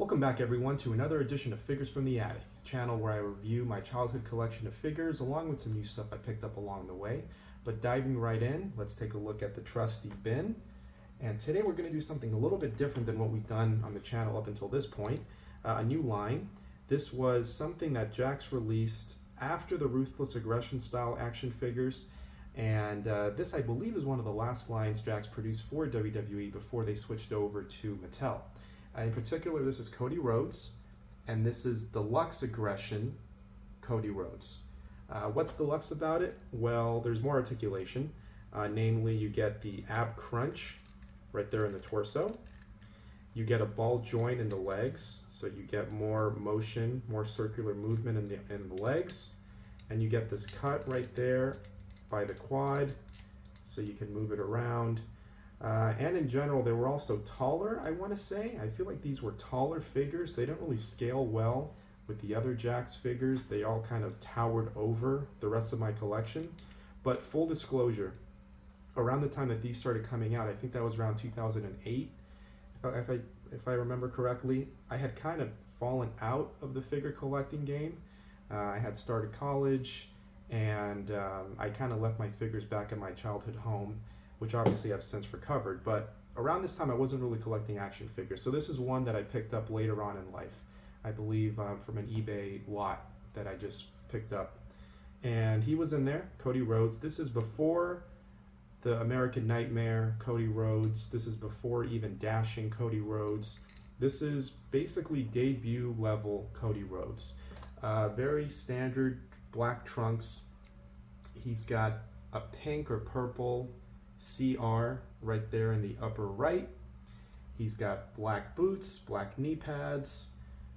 Welcome back everyone to another edition of Figures from the Attic, a channel where I review my childhood collection of figures along with some new stuff I picked up along the way. But diving right in, let's take a look at the trusty bin. And today we're going to do something a little bit different than what we've done on the channel up until this point. A new line. This was something that Jakks released after the Ruthless Aggression style action figures. And this, I believe, is one of the last lines Jakks produced for WWE before they switched over to Mattel. In particular, this is Cody Rhodes, and this is Deluxe Aggression Cody Rhodes. What's deluxe about it? Well, there's more articulation. Namely, you get the ab crunch right there in the torso. You get a ball joint in the legs, so you get more motion, more circular movement in the legs. And you get this cut right there by the quad, so you can move it around. And in general, they were also taller, I want to say. I feel like these were taller figures. They don't really scale well with the other Jakks figures. They all kind of towered over the rest of my collection. But full disclosure, around the time that these started coming out, I think that was around 2008, if I remember correctly, I had kind of fallen out of the figure collecting game. I had started college, and I kind of left my figures back in my childhood home, which obviously I've since recovered. But around this time, I wasn't really collecting action figures. So this is one that I picked up later on in life, I believe from an eBay lot that I just picked up. And he was in there, Cody Rhodes. This is before the American Nightmare Cody Rhodes. This is before even Dashing Cody Rhodes. This is basically debut level Cody Rhodes. Very standard black trunks. He's got a pink or purple CR right there in the upper right. He's got black boots, black knee pads.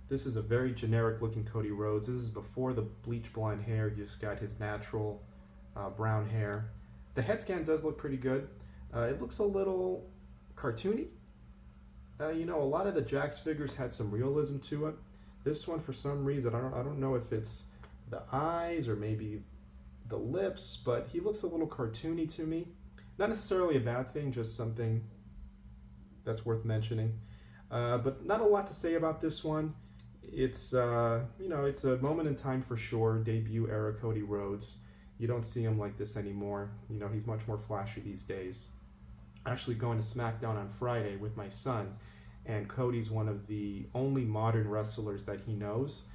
This is a very generic looking Cody Rhodes. This is before the bleach blonde hair. He just got his natural brown hair. The head scan does look pretty good. It looks a little cartoony. You know, a lot of the Jakks figures had some realism to it. This one, for some reason, I don't know if it's the eyes or maybe the lips, but he looks a little cartoony to me. Not necessarily a bad thing, just something that's worth mentioning. But not a lot to say about this one. It's you know, it's a moment in time for sure. Debut era Cody Rhodes. You don't see him like this anymore. You know, he's much more flashy these days. Actually going to SmackDown on Friday with my son, and Cody's one of the only modern wrestlers that he knows.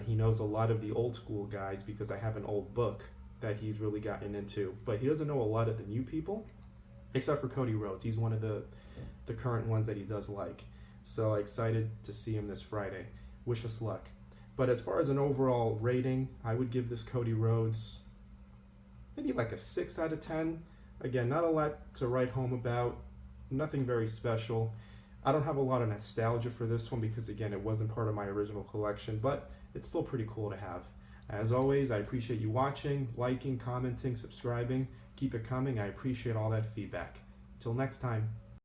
He knows a lot of the old school guys because I have an old book that he's really gotten into, but he doesn't know a lot of the new people, except for Cody Rhodes. He's one of the current ones that he does like. So excited to see him this Friday. Wish us luck. But as far as an overall rating, I would give this Cody Rhodes maybe like a 6 out of 10. Again, not a lot to write home about, nothing very special. I don't have a lot of nostalgia for this one because, again, it wasn't part of my original collection, but it's still pretty cool to have. As always, I appreciate you watching, liking, commenting, subscribing. Keep it coming. I appreciate all that feedback. Till next time.